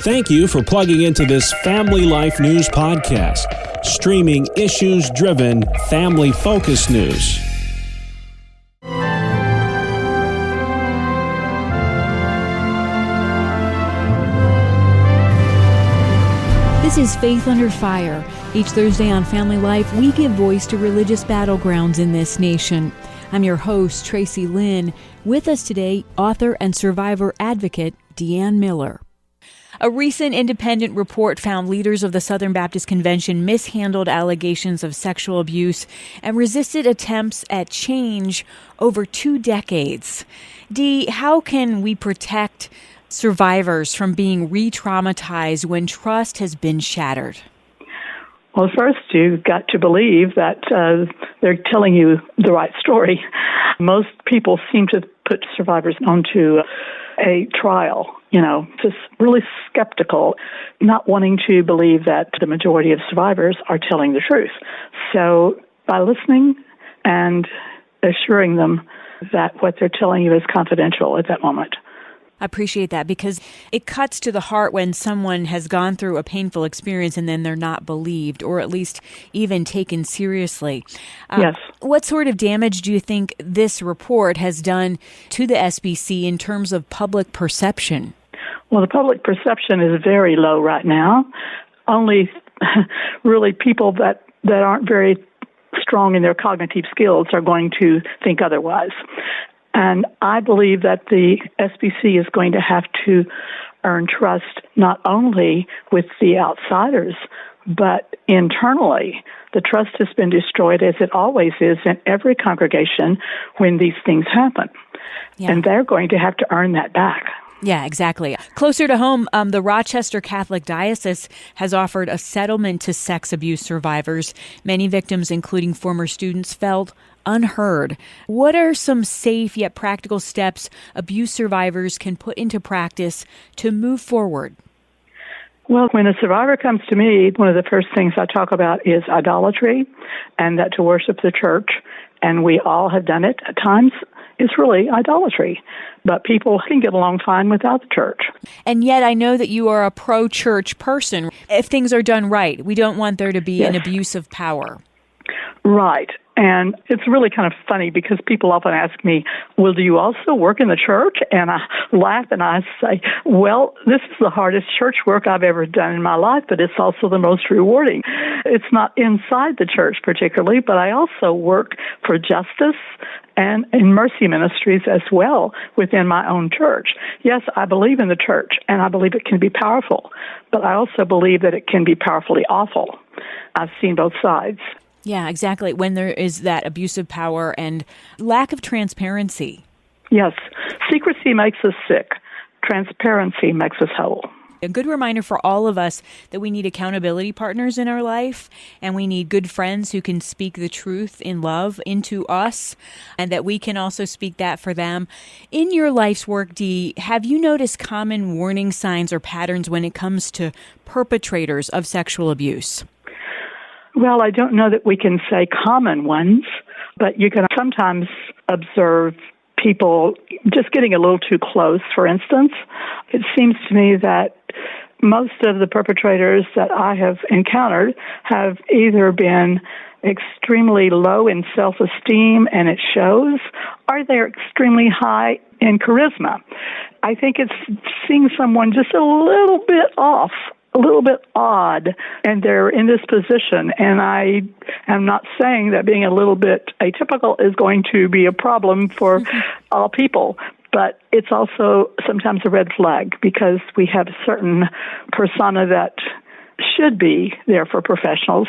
Thank you for plugging into this Family Life News podcast, streaming issues-driven, family-focused news. This is Faith Under Fire. Each Thursday on Family Life, we give voice to religious battlegrounds in this nation. I'm your host, Tracy Lynn. With us today, author and survivor advocate, Dee Ann Miller. A recent independent report found leaders of the Southern Baptist Convention mishandled allegations of sexual abuse and resisted attempts at change over 2 decades. Dee, how can we protect survivors from being re-traumatized when trust has been shattered? Well, first, you've got to believe that they're telling you the right story. Most people seem to put survivors onto a trial, just really skeptical, not wanting to believe that the majority of survivors are telling the truth. So by listening and assuring them that what they're telling you is confidential at that moment. I appreciate that because it cuts to the heart when someone has gone through a painful experience and then they're not believed or at least even taken seriously. Yes. What sort of damage do you think this report has done to the SBC in terms of public perception? Well, the public perception is very low right now. Only really people that aren't very strong in their cognitive skills are going to think otherwise. And I believe that the SBC is going to have to earn trust not only with the outsiders, but internally. The trust has been destroyed, as it always is in every congregation when these things happen. Yeah. And they're going to have to earn that back. Yeah, exactly. Closer to home, the Rochester Catholic Diocese has offered a settlement to sex abuse survivors. Many victims, including former students, felt unheard. What are some safe yet practical steps abuse survivors can put into practice to move forward? Well, when a survivor comes to me, one of the first things I talk about is idolatry and that to worship the church, and we all have done it at times, is really idolatry. But people can get along fine without the church. And yet I know that you are a pro-church person. If things are done right, we don't want there to be an abuse of power. Right. And it's really kind of funny because people often ask me, well, do you also work in the church? And I laugh and I say, well, this is the hardest church work I've ever done in my life, but it's also the most rewarding. It's not inside the church particularly, but I also work for justice and in mercy ministries as well within my own church. Yes, I believe in the church, and I believe it can be powerful, but I also believe that it can be powerfully awful. I've seen both sides. Yeah, exactly. When there is that abuse of power and lack of transparency. Yes. Secrecy makes us sick. Transparency makes us whole. A good reminder for all of us that we need accountability partners in our life, and we need good friends who can speak the truth in love into us, and that we can also speak that for them. In your life's work, Dee, have you noticed common warning signs or patterns when it comes to perpetrators of sexual abuse? Well, I don't know that we can say common ones, but you can sometimes observe people just getting a little too close. For instance, it seems to me that most of the perpetrators that I have encountered have either been extremely low in self-esteem, and it shows, or they're extremely high in charisma. I think it's seeing someone just a little bit off, a little bit odd, and they're in this position. And I am not saying that being a little bit atypical is going to be a problem for all people, but it's also sometimes a red flag because we have a certain persona that should be there for professionals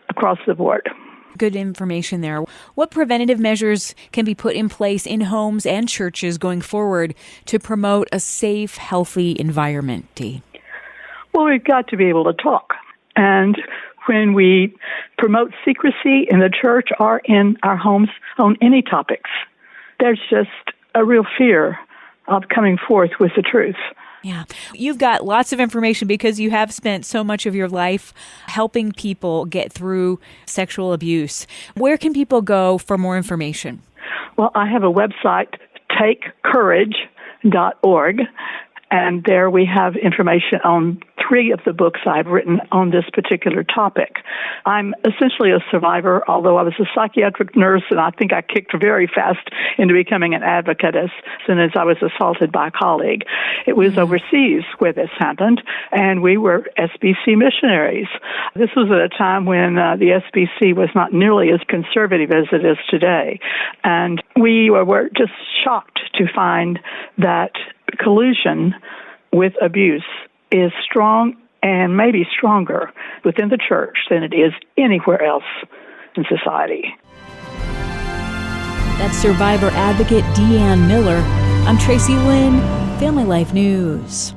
across the board. Good information there. What preventative measures can be put in place in homes and churches going forward to promote a safe, healthy environment, Dee? Well, we've got to be able to talk. And when we promote secrecy in the church or in our homes on any topics, there's just a real fear of coming forth with the truth. Yeah. You've got lots of information because you have spent so much of your life helping people get through sexual abuse. Where can people go for more information? Well, I have a website, takecourage.org, And there we have information on 3 of the books I've written on this particular topic. I'm essentially a survivor, although I was a psychiatric nurse, and I think I kicked very fast into becoming an advocate as soon as I was assaulted by a colleague. It was overseas where this happened, and we were SBC missionaries. This was at a time when the SBC was not nearly as conservative as it is today. And we were just shocked to find that collusion with abuse is strong and maybe stronger within the church than it is anywhere else in society. That's survivor advocate Dee Ann Miller. I'm Tracy Lynn, Family Life News.